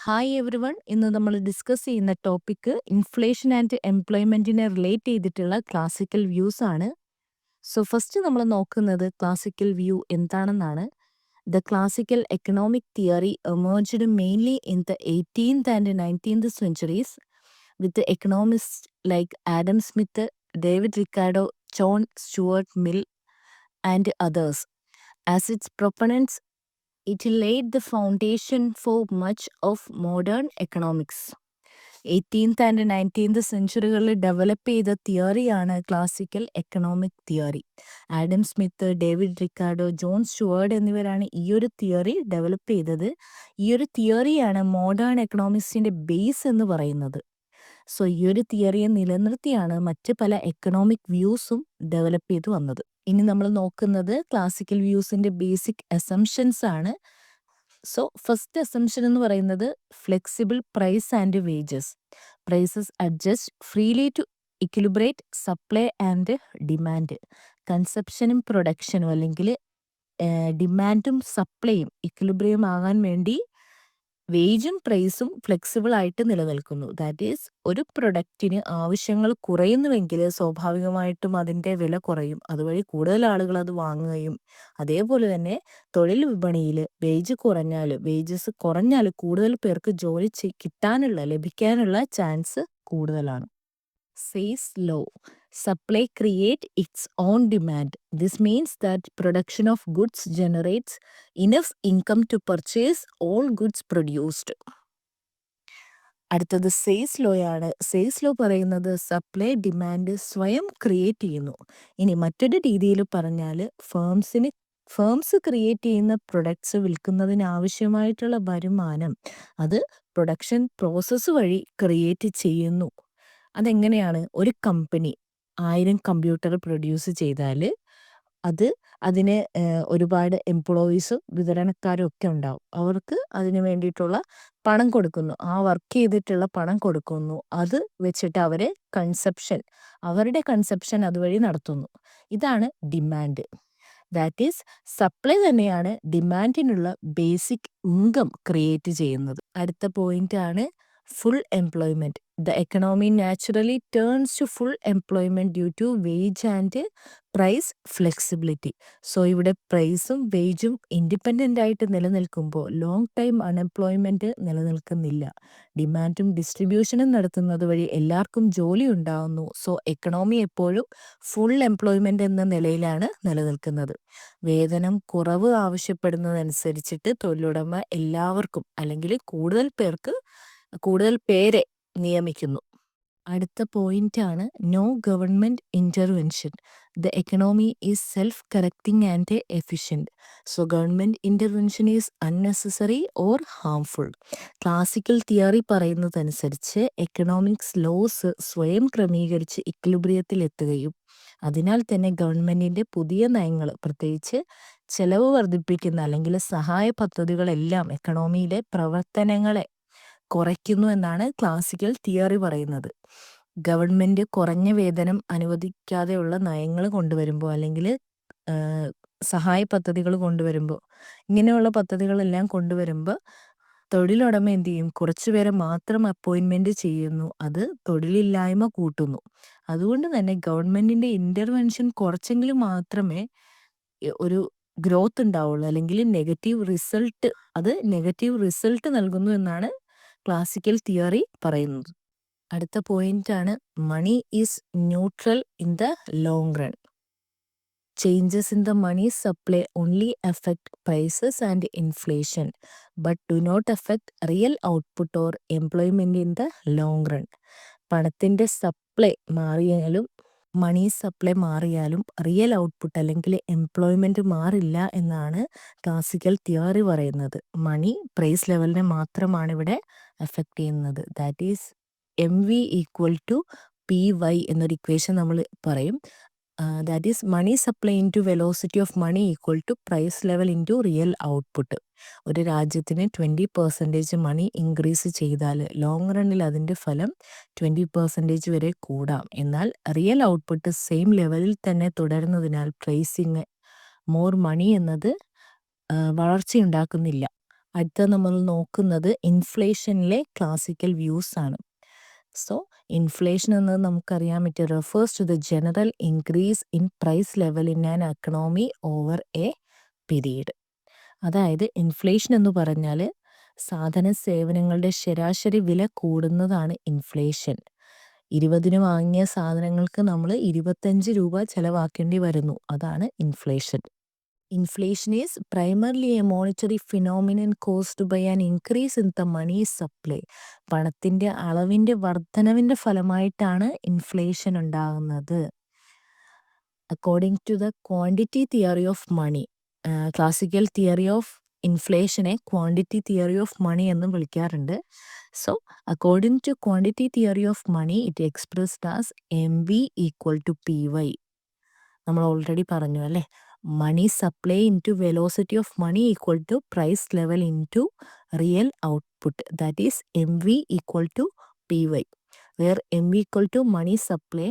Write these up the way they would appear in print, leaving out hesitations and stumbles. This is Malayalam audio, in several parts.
Hi every one. ഇന്ന് നമ്മൾ ഡിസ്കസ് ചെയ്യുന്ന ടോപ്പിക്ക് ഇൻഫ്ലേഷൻ ആൻഡ് എംപ്ലോയ്മെന്റിനെ റിലേറ്റ് ചെയ്തിട്ടുള്ള ക്ലാസിക്കൽ വ്യൂസ് ആണ്. സോ ഫസ്റ്റ് നമ്മൾ നോക്കുന്നത് ക്ലാസിക്കൽ വ്യൂ എന്താണെന്നാണ്. The classical economic theory emerged mainly in the 18th and 19th centuries with economists like Adam Smith, David Ricardo, John Stuart Mill, and others. As its proponents, it laid the foundation for much of modern economics. 18th and 19th സെഞ്ചുറികളിൽ ഡെവലപ്പ് ചെയ്ത തിയറിയാണ് classical economic theory. Adam Smith, David Ricardo, John Stuart എന്നിവരാണ് ഈ ഒരു തിയറി ഡെവലപ്പ് ചെയ്തത്. ഈ ഒരു തിയറിയാണ് മോഡേൺ എക്കണോമിക്സിന്റെ ബേസ് എന്ന് പറയുന്നത്. സോ ഈ ഒരു തിയറിയെ നിലനിർത്തിയാണ് മറ്റ് പല എക്കണോമിക് വ്യൂസും ഡെവലപ്പ് ചെയ്ത് വന്നത്. ഇനി നമ്മൾ നോക്കുന്നത് ക്ലാസിക്കൽ വ്യൂസിന്റെ ബേസിക് അസംഷൻസ് ആണ്. സോ ഫസ്റ്റ് അസംഷൻ എന്ന് പറയുന്നത് flexible price and wages. Prices adjust freely to equilibrate supply and demand. കൺസപ്ഷനും പ്രൊഡക്ഷനും അല്ലെങ്കിൽ ഡിമാൻഡും സപ്ലൈയും ഇക്വിലിബ്രിയം ആകാൻ വേണ്ടി വേജും പ്രൈസും ഫ്ലെക്സിബിൾ ആയിട്ട് നിലനിൽക്കുന്നു. ദാറ്റ് ഈസ് ഒരു പ്രൊഡക്റ്റിന് ആവശ്യങ്ങൾ കുറയുന്നുവെങ്കിൽ സ്വാഭാവികമായിട്ടും അതിൻ്റെ വില കുറയും. അതുവഴി കൂടുതൽ ആളുകൾ അത് വാങ്ങുകയും അതേപോലെ തന്നെ തൊഴിൽ വിപണിയിൽ വേജസ് കുറഞ്ഞാൽ കൂടുതൽ പേർക്ക് ജോലി ലഭിക്കാനുള്ള ചാൻസ് കൂടുതലാണ്. Say's law. Supply create its own demand. This means that production of goods generates enough income to purchase all goods produced. അടുത്തത് സെയ്സ് ലോ ആണ്. സെയ്സ് ലോ പറയുന്നത് സപ്ലൈ ഡിമാൻഡ് സ്വയം ക്രിയേറ്റ് ചെയ്യുന്നു. ഇനി മറ്റൊരു രീതിയിൽ പറഞ്ഞാൽ ഫേംസ് ക്രിയേറ്റ് ചെയ്യുന്ന പ്രൊഡക്ട്സ് വിൽക്കുന്നതിന് ആവശ്യമായിട്ടുള്ള വരുമാനം അത് പ്രൊഡക്ഷൻ പ്രോസസ്സ് വഴി ക്രിയേറ്റ് ചെയ്യുന്നു. അതെങ്ങനെയാണ്? ഒരു കമ്പനി 1000 കമ്പ്യൂട്ടർ പ്രൊഡ്യൂസ് ചെയ്താൽ അതിന് ഒരുപാട് എംപ്ലോയീസും വിതരണക്കാരും ഒക്കെ ഉണ്ടാവും. അവർക്ക് അതിന് വേണ്ടിയിട്ടുള്ള പണം കൊടുക്കുന്നു, ആ വർക്ക് ചെയ്തിട്ടുള്ള പണം കൊടുക്കുന്നു. അത് വെച്ചിട്ട് അവരുടെ കൺസപ്ഷൻ അതുവഴി നടത്തുന്നു. ഇതാണ് ഡിമാൻഡ്. ദാറ്റ് ഈസ് സപ്ലൈ തന്നെയാണ് ഡിമാൻഡിനുള്ള ബേസിക് ഇൻകം ക്രിയേറ്റ് ചെയ്യുന്നത്. അടുത്ത പോയിന്റ് ആണ് full employment. The economy naturally turns to full employment due to wage and price flexibility. So ഇവിടെ പ്രൈസും വേജും ഇൻഡിപെൻഡൻ്റ് ആയിട്ട് നിലനിൽക്കുമ്പോൾ ലോങ് ടൈം അൺഎംപ്ലോയ്മെൻറ്റ് നിലനിൽക്കുന്നില്ല. ഡിമാൻഡും ഡിസ്ട്രിബ്യൂഷനും നടത്തുന്നത് വഴി എല്ലാവർക്കും ജോലി ഉണ്ടാകുന്നു. സോ എക്കണോമി എപ്പോഴും ഫുൾ എംപ്ലോയ്മെൻ്റ് എന്ന നിലയിലാണ് നിലനിൽക്കുന്നത്. വേതനം കുറവ് ആവശ്യപ്പെടുന്നതനുസരിച്ചിട്ട് തൊഴിലുടമ എല്ലാവർക്കും അല്ലെങ്കിൽ കൂടുതൽ പേരെ നിയമിക്കുന്നു. അടുത്ത പോയിന്റ് ആണ് no government intervention. The economy is self correcting and efficient. So government intervention is unnecessary or harmful. Classical theory പറയുന്നതനുസരിച്ച് എക്കണോമിക്സ് ലോസ് സ്വയം ക്രമീകരിച്ച് ഇക്വിലിബ്രിയത്തിൽ എത്തുകയും അതിനാൽ തന്നെ ഗവൺമെന്റിന്റെ പുതിയ നയങ്ങൾ, പ്രത്യേകിച്ച് ചെലവ് വർദ്ധിപ്പിക്കുന്ന അല്ലെങ്കിൽ സഹായ പദ്ധതികളെല്ലാം എക്കണോമിയിലെ പ്രവർത്തനങ്ങളെ കുറയ്ക്കുന്നു എന്നാണ് ക്ലാസിക്കൽ തിയറി പറയുന്നത്. ഗവൺമെന്റ് കുറഞ്ഞ വേതനം അനുവദിക്കാതെയുള്ള നയങ്ങൾ കൊണ്ടുവരുമ്പോൾ അല്ലെങ്കിൽ സഹായ പദ്ധതികൾ കൊണ്ടുവരുമ്പോൾ, ഇങ്ങനെയുള്ള പദ്ധതികളെല്ലാം കൊണ്ടുവരുമ്പോൾ തൊഴിലുടമ എന്ത് ചെയ്യും? കുറച്ചുപേരെ മാത്രം അപ്പോയിൻമെന്റ് ചെയ്യുന്നു. അത് തൊഴിലില്ലായ്മ കൂട്ടുന്നു. അതുകൊണ്ട് തന്നെ ഗവൺമെന്റിന്റെ ഇന്റർവെൻഷൻ കുറച്ചെങ്കിലും മാത്രമേ ഒരു ഗ്രോത്ത് ഉണ്ടാവുള്ളൂ, അല്ലെങ്കിൽ നെഗറ്റീവ് റിസൾട്ട് നൽകുന്നു എന്നാണ് ക്ലാസിക്കൽ തിയറി പറയുന്നത്. അടുത്ത പോയിന്റ് ആണ് money is neutral in the long run. Changes in the money supply only affect prices and inflation but do not affect real output or employment in the long run. പണത്തിന്റെ സപ്ലൈ മാറിയാലും മണി സപ്ലൈ മാറിയാലും റിയൽ ഔട്ട്പുട്ട് അല്ലെങ്കിൽ എംപ്ലോയ്മെന്റ് മാറില്ല എന്നാണ് ക്ലാസിക്കൽ തിയറി പറയുന്നത്. മണി പ്രൈസ് ലെവലിനെ മാത്രമാണ് ഇവിടെ എഫക്റ്റ് ചെയ്യുന്നത്. ദാറ്റ് ഈസ് MV = PY എന്നൊരു ഇക്വേഷൻ നമ്മൾ പറയും. That is money supply into velocity of money = price level into real output. ഒരു രാജ്യത്തിന് 20% മണി ഇൻക്രീസ് ചെയ്താൽ ലോങ് റണ്ണിൽ അതിൻ്റെ ഫലം 20% വരെ കൂടാം. എന്നാൽ റിയൽ ഔട്ട്പുട്ട് സെയിം ലെവലിൽ തന്നെ തുടരുന്നതിനാൽ പ്രൈസിങ് മോർ മണി എന്നത് വളർച്ചയുണ്ടാക്കുന്നില്ല. അടുത്ത നമ്മൾ നോക്കുന്നത് ഇൻഫ്ലേഷനിലെ ക്ലാസിക്കൽ വ്യൂസ് ആണ്. സോ ഇൻഫ്ലേഷൻ എന്നത് നമുക്കറിയാൻ പറ്റും refers to the general increase in price level in an economy over a period. അതായത് ഇൻഫ്ലേഷൻ എന്ന് പറഞ്ഞാൽ സാധന സേവനങ്ങളുടെ ശരാശരി വില കൂടുന്നതാണ് ഇൻഫ്ലേഷൻ. 20 വാങ്ങിയ സാധനങ്ങൾക്ക് നമ്മൾ 25 രൂപ ചെലവാക്കേണ്ടി വരുന്നു. അതാണ് inflation. Inflation is primarily a monetary phenomenon caused by an increase in the money supply. പണത്തിൻ്റെ അളവിൻ്റെ വർധനവിൻ്റെ ഫലമായിട്ടാണ് ഇൻഫ്ലേഷൻ ഉണ്ടാകുന്നത്. According to the quantity theory of money, classical theory of ഇൻഫ്ലേഷനെ ക്വാണ്ടിറ്റി തിയറി ഓഫ് മണി എന്നും വിളിക്കാറുണ്ട്. So according to quantity theory of money it expressed as MV equal to PY. നമ്മൾ ഓൾറെഡി പറഞ്ഞു അല്ലേ, money supply into velocity of money equal to price level into real output, that is MV equal to PY, where MV equal to money supply,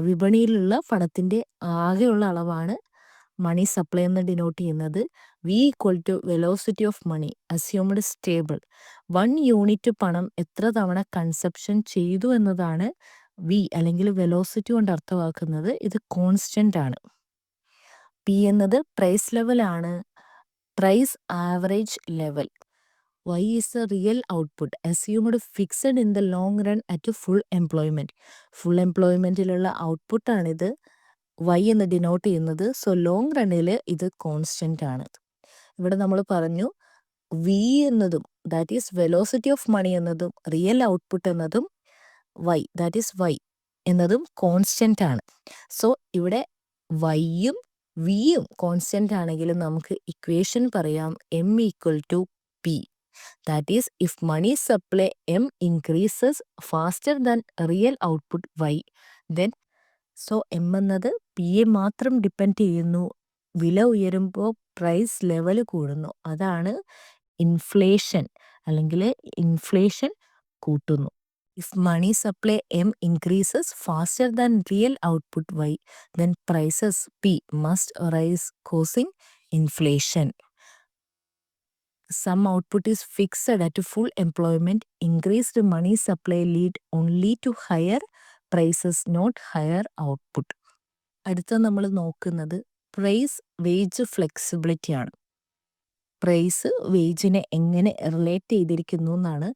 വിപണിയിലുള്ള പണത്തിൻ്റെ ആകെയുള്ള അളവാണ് മണി സപ്ലൈ എന്ന് ഡിനോട്ട് ചെയ്യുന്നത്. V equal to velocity of money assumed stable. 1 unit പണം എത്ര തവണ കൺസപ്ഷൻ ചെയ്തു എന്നതാണ് V അല്ലെങ്കിൽ വെലോസിറ്റി കൊണ്ട് അർത്ഥമാക്കുന്നത്. ഇത് കോൺസ്റ്റൻ്റ് ആണ്. P എന്നത് പ്രൈസ് ലെവലാണ്, price average level. Y is a real output assumed fixed in the long run at full employment. Full എംപ്ലോയ്മെൻറ്റിലുള്ള ഔട്ട്പുട്ടാണിത് Y എന്ന് ഡിനോട്ട് ചെയ്യുന്നത്. സോ ലോങ് റണ്ണിൽ ഇത് കോൺസ്റ്റൻ്റ് ആണ്. ഇവിടെ നമ്മൾ പറഞ്ഞു V എന്നതും that is velocity of money എന്നതും റിയൽ ഔട്ട്പുട്ട് എന്നതും Y ദാറ്റ് ഈസ് Y എന്നതും കോൺസ്റ്റൻ്റ് ആണ്. സോ ഇവിടെ Yയും Vയും കോൺസ്റ്റൻ്റ് ആണെങ്കിലും നമുക്ക് ഇക്വേഷൻ പറയാം M equal to P. That is if money supply M increases faster than real output Y, then so M എന്നത് Pയെ മാത്രം ഡിപ്പെൻഡ് ചെയ്യുന്നു. വില ഉയരുമ്പോൾ പ്രൈസ് ലെവൽ കൂടുന്നു. അതാണ് ഇൻഫ്ലേഷൻ, അല്ലെങ്കിൽ ഇൻഫ്ലേഷൻ കൂട്ടുന്നു. If money supply M increases faster than real output Y, then prices P must rise, causing inflation. Some output is fixed at full employment. Increased money supply lead only to higher prices, not higher output. അടുത്ത നമ്മൾ നോക്കുന്നത് പ്രൈസ് വേജ് ഫ്ലെക്സിബിലിറ്റി ആണ്. പ്രൈസ് വേജിനെ എങ്ങനെ റിലേറ്റ് ചെയ്തിരിക്കുന്നു എന്നാണ്.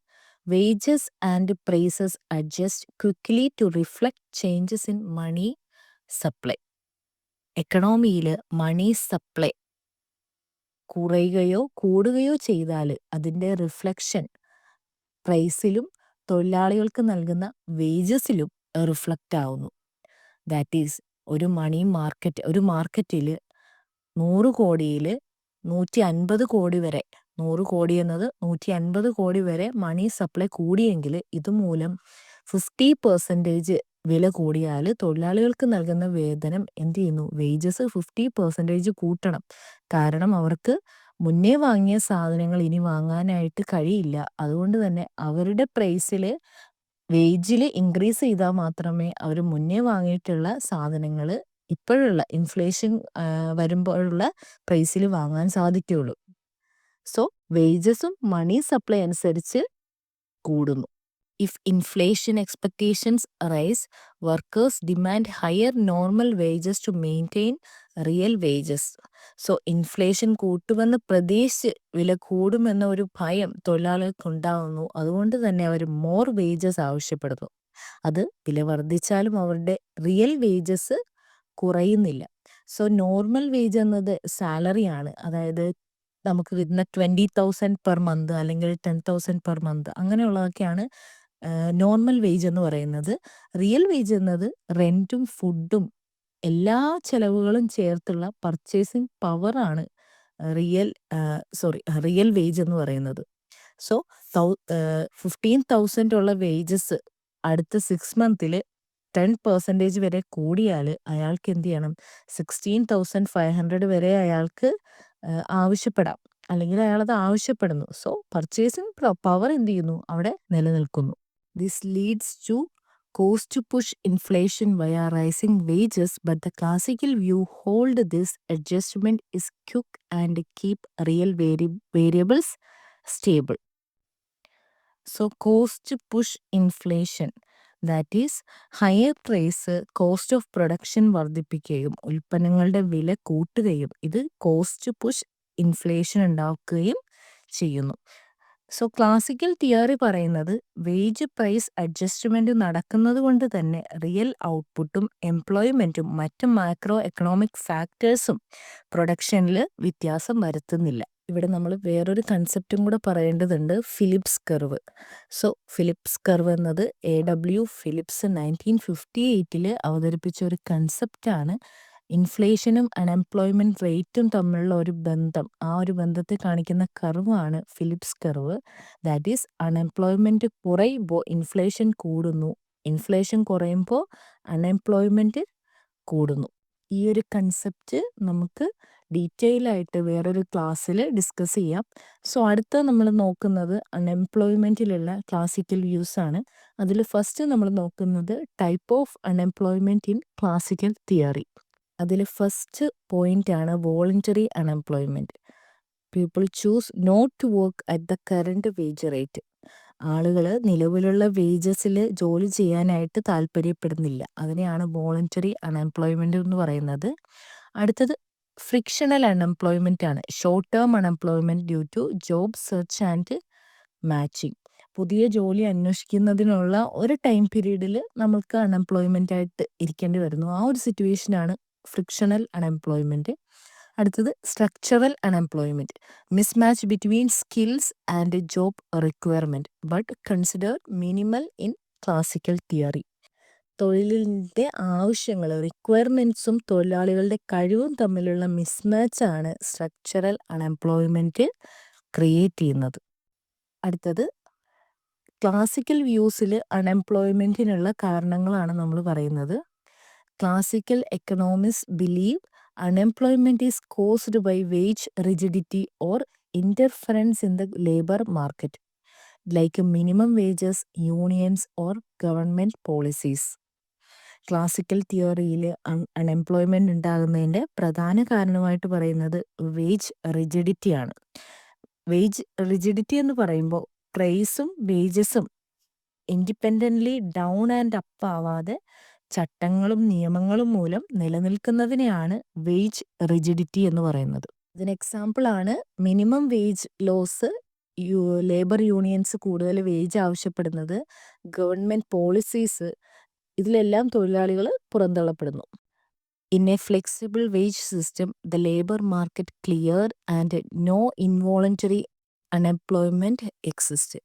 Wages and prices adjust quickly to reflect changes in money supply. എക്കണോമിയിൽ മണി സപ്ലൈ കുറയുകയോ കൂടുകയോ ചെയ്താൽ അതിൻ്റെ റിഫ്ലക്ഷൻ പ്രൈസിലും തൊഴിലാളികൾക്ക് നൽകുന്ന വേജസിലും റിഫ്ലക്റ്റ് ആവുന്നു. ദാറ്റ് ഈസ് ഒരു മാർക്കറ്റിൽ 100 കോടിയിൽ 150 കോടി വരെ, 100 കോടി എന്നത് 150 കോടി വരെ മണി സപ്ലൈ കൂടിയെങ്കിൽ ഇതുമൂലം 50% വില കൂടിയാൽ തൊഴിലാളികൾക്ക് നൽകുന്ന വേതനം എന്ത് ചെയ്യുന്നു, വേജസ് 50% കൂട്ടണം. കാരണം അവർക്ക് മുന്നേ വാങ്ങിയ സാധനങ്ങൾ ഇനി വാങ്ങാനായിട്ട് കഴിയില്ല. അതുകൊണ്ട് തന്നെ അവരുടെ പ്രൈസിൽ വേജിൽ ഇൻക്രീസ് ചെയ്താൽ മാത്രമേ അവർ മുന്നേ വാങ്ങിയിട്ടുള്ള സാധനങ്ങൾ ഇപ്പോഴുള്ള ഇൻഫ്ലേഷൻ വരുമ്പോഴുള്ള പ്രൈസിൽ വാങ്ങാൻ സാധിക്കുകയുള്ളൂ. സോ വേജസും മണി സപ്ലൈ അനുസരിച്ച് കൂടുന്നു. If inflation expectations rise, workers demand higher normal wages to maintain real wages. So inflation കൂട്ടുമെന്ന് പ്രതീക്ഷിച്ച് വില കൂടുമെന്ന ഒരു ഭയം തൊഴിലാളികൾക്ക് ഉണ്ടാകുന്നു. അതുകൊണ്ട് തന്നെ അവർ മോർ വേജസ് ആവശ്യപ്പെടുന്നു. അത് വില വർദ്ധിച്ചാലും അവരുടെ റിയൽ വേജസ് കുറയുന്നില്ല. സോ നോർമൽ വേജ് എന്നത് സാലറിയാണ്. അതായത് നമുക്ക് കിട്ടുന്ന 20,000 പെർ മന്ത് അല്ലെങ്കിൽ 10,000 പെർ മന്ത് അങ്ങനെയുള്ളതൊക്കെയാണ് നോർമൽ വേജ് എന്ന് പറയുന്നത്. റിയൽ വേജ് എന്നത് റെൻറ്റും ഫുഡും എല്ലാ ചെലവുകളും ചേർത്തുള്ള പർച്ചേസിങ് പവറാണ് റിയൽ വേജ് എന്ന് പറയുന്നത്. സോ 15,000 ഉള്ള വേജസ് അടുത്ത 6 മന്തിൽ 10% വരെ കൂടിയാൽ അയാൾക്ക് എന്ത് ചെയ്യണം, 16,500 വരെ അയാൾക്ക് ആവശ്യപ്പെടാം, അല്ലെങ്കിൽ അയാളത് ആവശ്യപ്പെടുന്നു. സോ പർച്ചേസിങ് പവർ എന്ത് ചെയ്യുന്നു, അവിടെ നിലനിൽക്കുന്നു. This leads to cost to push inflation via rising wages, but the classical view hold this adjustment is quick and keep real variables stable. So cost push inflation, that is higher price cost of production വർദ്ധിപ്പിക്കുകയും ഉൽപ്പന്നങ്ങളുടെ വില കൂട്ടുകയും ഇത് കോസ്റ്റ് പുഷ് ഇൻഫ്ലേഷൻ ഉണ്ടാക്കുകയും ചെയ്യുന്നു. സോ ക്ലാസിക്കൽ തിയറി പറയുന്നത് വേജ് പ്രൈസ് അഡ്ജസ്റ്റ്മെന്റ് നടക്കുന്നത് കൊണ്ട് തന്നെ റിയൽ ഔട്ട്പുട്ടും എംപ്ലോയ്മെന്റും മറ്റ് മാക്രോ എക്കണോമിക് ഫാക്ടേഴ്സും പ്രൊഡക്ഷനിൽ വ്യത്യാസം വരുത്തുന്നില്ല. ഇവിടെ നമ്മൾ വേറൊരു കൺസെപ്റ്റും കൂടെ പറയേണ്ടതുണ്ട്, Phillips curve. So Phillips curve എന്നത് AW ഫിലിപ്സ് 1958 അവതരിപ്പിച്ച ഒരു കൺസെപ്റ്റാണ്. ഇൻഫ്ലേഷനും അൺഎംപ്ലോയ്മെന്റ് റേറ്റും തമ്മിലുള്ള ഒരു ബന്ധം, ആ ഒരു ബന്ധത്തെ കാണിക്കുന്ന കർവാണ് Phillips curve. That is unemployment കുറയുമ്പോൾ ഇൻഫ്ലേഷൻ കൂടുന്നു, ഇൻഫ്ലേഷൻ കുറയുമ്പോൾ അൺഎംപ്ലോയ്മെന്റ് കൂടുന്നു. ഈ ഒരു കൺസെപ്റ്റ് നമുക്ക് ഡീറ്റെയിൽ ആയിട്ട് വേറൊരു ക്ലാസ്സിൽ ഡിസ്കസ് ചെയ്യാം. സോ അടുത്ത നമ്മൾ നോക്കുന്നത് അൺഎംപ്ലോയ്മെന്റിലുള്ള ക്ലാസിക്കൽ വ്യൂസ് ആണ്. അതിൽ ഫസ്റ്റ് നമ്മൾ നോക്കുന്നത് type of unemployment in classical theory. അതിൽ ഫസ്റ്റ് പോയിന്റ് ആണ് voluntary unemployment. People choose not to work at the current wage rate. ആളുകൾ നിലവിലുള്ള വേജസിൽ ജോലി ചെയ്യാനായിട്ട് താല്പര്യപ്പെടുന്നില്ല. അതിനെയാണ് വോളണ്ടറി അൺഎംപ്ലോയ്മെന്റ് എന്ന് പറയുന്നത്. അടുത്തത് ഫ്രിക്ഷണൽ അൺഎംപ്ലോയ്മെന്റ് ആണ്. Short term unemployment due to job search and matching. പുതിയ ജോലി അന്വേഷിക്കുന്നതിനുള്ള ഒരു ടൈം പീരീഡിൽ നമുക്ക് അൺഎംപ്ലോയ്മെന്റ് ആയിട്ട് ഇരിക്കേണ്ടി വരുന്നു. ആ ഒരു സിറ്റുവേഷനാണ് ഫ്രിക്ഷണൽ അൺഎംപ്ലോയ്മെന്റ്. അടുത്തത് structural unemployment. Mismatch between skills and job requirement but consider minimal in classical theory. തൊഴിലിൻ്റെ ആവശ്യങ്ങൾ, റിക്വയർമെൻറ്റ്സും തൊഴിലാളികളുടെ കഴിവും തമ്മിലുള്ള മിസ്മാച്ച് ആണ് സ്ട്രക്ചറൽ അൺഎംപ്ലോയ്മെന്റ് ക്രിയേറ്റ് ചെയ്യുന്നത്. അടുത്തത് ക്ലാസിക്കൽ വ്യൂസിൽ അൺഎംപ്ലോയ്മെന്റിനുള്ള കാരണങ്ങളാണ് നമ്മൾ പറയുന്നത്. Classical economist believe unemployment is caused by wage rigidity or interference in the labor market, like minimum wages, unions or government policies. Classical തിയറിയിൽ അൺഎംപ്ലോയ്മെന്റ് ഉണ്ടാകുന്നതിൻ്റെ പ്രധാന കാരണമായിട്ട് പറയുന്നത് വേജ് റിജിഡിറ്റി ആണ്. വേജ് റിജിഡിറ്റി എന്ന് പറയുമ്പോൾ പ്രൈസും വേജസും ഇൻഡിപെൻഡൻ്റ്ലി ഡൗൺ ആൻഡ് അപ്പ് ആവാതെ ചട്ടങ്ങളും നിയമങ്ങളും മൂലം നിലനിൽക്കുന്നതിനെയാണ് വേജ് റിജിഡിറ്റി എന്ന് പറയുന്നത്. ഇതിന് എക്സാമ്പിളാണ് minimum wage laws, labour unions കൂടുതൽ വേജ് ആവശ്യപ്പെടുന്നത്, ഗവൺമെൻറ് പോളിസീസ്, ഇതിലെല്ലാം തൊഴിലാളികൾ പുറന്തള്ളപ്പെടുന്നു. In a flexible wage system the labour market clear and no involuntary unemployment exist.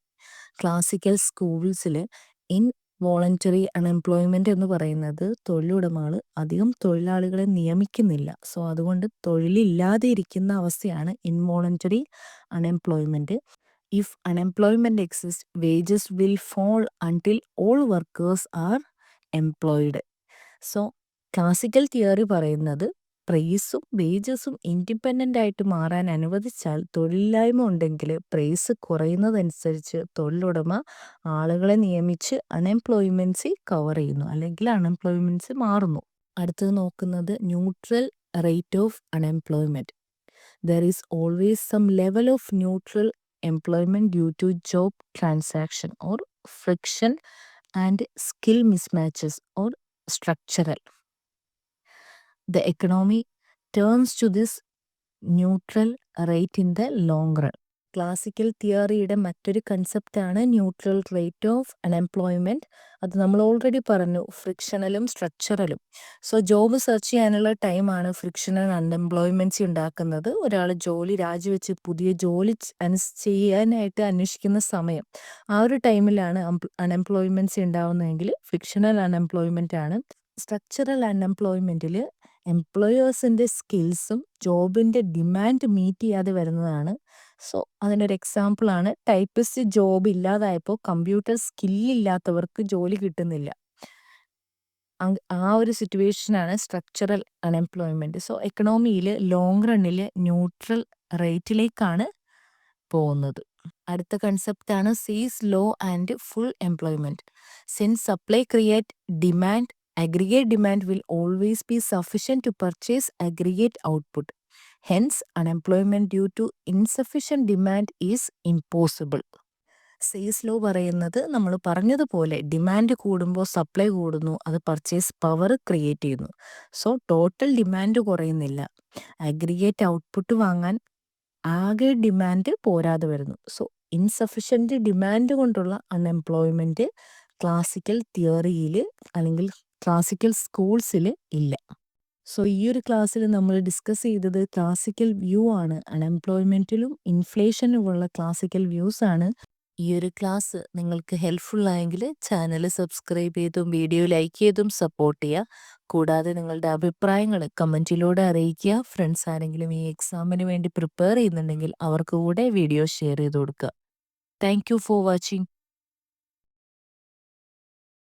Classical സ്കൂൾസിൽ വോളണ്ടറി അൺഎംപ്ലോയ്മെന്റ് എന്ന് പറയുന്നത് തൊഴിലുടമകൾ അധികം തൊഴിലാളികളെ നിയമിക്കുന്നില്ല. സോ അതുകൊണ്ട് തൊഴിലില്ലാതെ ഇരിക്കുന്ന അവസ്ഥയാണ് involuntary unemployment. If unemployment exist wages will fall until all workers are employed. So classical theory പറയുന്നത് പ്രൈസും വേജസും ഇൻഡിപെൻഡൻ്റ് ആയിട്ട് മാറാൻ അനുവദിച്ചാൽ തൊഴിലില്ലായ്മ ഉണ്ടെങ്കിൽ പ്രൈസ് കുറയുന്നതനുസരിച്ച് തൊഴിലുടമ ആളുകളെ നിയമിച്ച് അൺഎംപ്ലോയ്മെൻറ്റ്സ് കവർ ചെയ്യുന്നു, അല്ലെങ്കിൽ അൺഎംപ്ലോയ്മെൻറ്റ്സ് മാറുന്നു. അടുത്തത് നോക്കുന്നത് neutral rate of unemployment. There is always some level of neutral employment due to job transaction or friction and skill mismatches or structural. The economy turns to this neutral rate in the long run. Classical തിയറിയുടെ മറ്റൊരു കൺസെപ്റ്റാണ് ന്യൂട്രൽ റേറ്റ് ഓഫ് അൺഎംപ്ലോയ്മെന്റ്. അത് നമ്മൾ ഓൾറെഡി പറഞ്ഞു, ഫ്രിക്ഷണലും സ്ട്രക്ചറലും. സോ ജോബ് സെർച്ച് ചെയ്യാനുള്ള ടൈമാണ് ഫ്രിക്ഷണൽ അൺഎംപ്ലോയ്മെന്റ്സ് ഉണ്ടാക്കുന്നത്. ഒരാൾ ജോലി രാജിവെച്ച് പുതിയ ജോലി ചെയ്യാനായിട്ട് അന്വേഷിക്കുന്ന സമയം, ആ ഒരു ടൈമിലാണ് അൺഎംപ്ലോയ്മെന്റ്സ് ഉണ്ടാവുന്നതെങ്കിൽ ഫ്രിക്ഷണൽ അൺഎംപ്ലോയ്മെന്റ് ആണ്. സ്ട്രക്ചറൽ അൺഎംപ്ലോയ്മെന്റിൽ എംപ്ലോയേഴ്സിൻ്റെ സ്കിൽസും ജോബിൻ്റെ ഡിമാൻഡ് മീറ്റ് ചെയ്യാതെ വരുന്നതാണ്. സോ അതിനൊരു എക്സാമ്പിളാണ് ടൈപ്പിസ്റ്റ് ജോബ് ഇല്ലാതായപ്പോൾ കമ്പ്യൂട്ടർ സ്കില്ലില്ലാത്തവർക്ക് ജോലി കിട്ടുന്നില്ല. ആ ഒരു സിറ്റുവേഷനാണ് സ്ട്രക്ചറൽ അൺഎംപ്ലോയ്മെന്റ്. സോ എക്കണോമിയിൽ ലോങ് റണ്ണിൽ ന്യൂട്രൽ റേറ്റിലേക്കാണ് പോകുന്നത്. അടുത്ത കൺസെപ്റ്റാണ് Say's law and full employment. Since supply create demand, aggregate demand will always be sufficient to purchase aggregate output. Hence, unemployment due to insufficient demand is impossible. Sales law പറയുന്നത് നമ്മൾ പറഞ്ഞതുപോലെ ഡിമാൻഡ് കൂടുമ്പോൾ സപ്ലൈ കൂടുന്നു, അത് പർച്ചേസ് പവർ ക്രിയേറ്റ് ചെയ്യുന്നു. സോ ടോട്ടൽ ഡിമാൻഡ് കുറയുന്നില്ല, അഗ്രിഗേറ്റ് ഔട്ട്പുട്ട് വാങ്ങാൻ ആകെ ഡിമാൻഡ് പോരാതെ വരുന്നു. സോ ഇൻസഫിഷ്യൻറ്റ് ഡിമാൻഡ് കൊണ്ടുള്ള അൺഎംപ്ലോയ്മെൻറ്റ് ക്ലാസിക്കൽ തിയറിയിൽ അല്ലെങ്കിൽ ക്ലാസിക്കൽ സ്കൂൾസിൽ ഇല്ല. സോ ഈ ഒരു ക്ലാസ്സിൽ നമ്മൾ ഡിസ്കസ് ചെയ്തത് ക്ലാസിക്കൽ വ്യൂ ആണ്. അൺഎംപ്ലോയ്മെൻറ്റിലും ഇൻഫ്ലേഷനുമുള്ള ക്ലാസിക്കൽ വ്യൂസ് ആണ്. ഈ ഒരു ക്ലാസ് നിങ്ങൾക്ക് ഹെൽപ്ഫുൾ ആയെങ്കിൽ ചാനൽ സബ്സ്ക്രൈബ് ചെയ്തും വീഡിയോ ലൈക്ക് ചെയ്തും സപ്പോർട്ട് ചെയ്യുക. കൂടാതെ നിങ്ങളുടെ അഭിപ്രായങ്ങൾ കമൻറ്റിലൂടെ അറിയിക്കുക. ഫ്രണ്ട്സ് ആരെങ്കിലും ഈ എക്സാമിന് വേണ്ടി പ്രിപ്പയർ ചെയ്യുന്നുണ്ടെങ്കിൽ അവർക്ക് കൂടെ വീഡിയോ ഷെയർ ചെയ്ത് കൊടുക്കുക. Thank you for watching.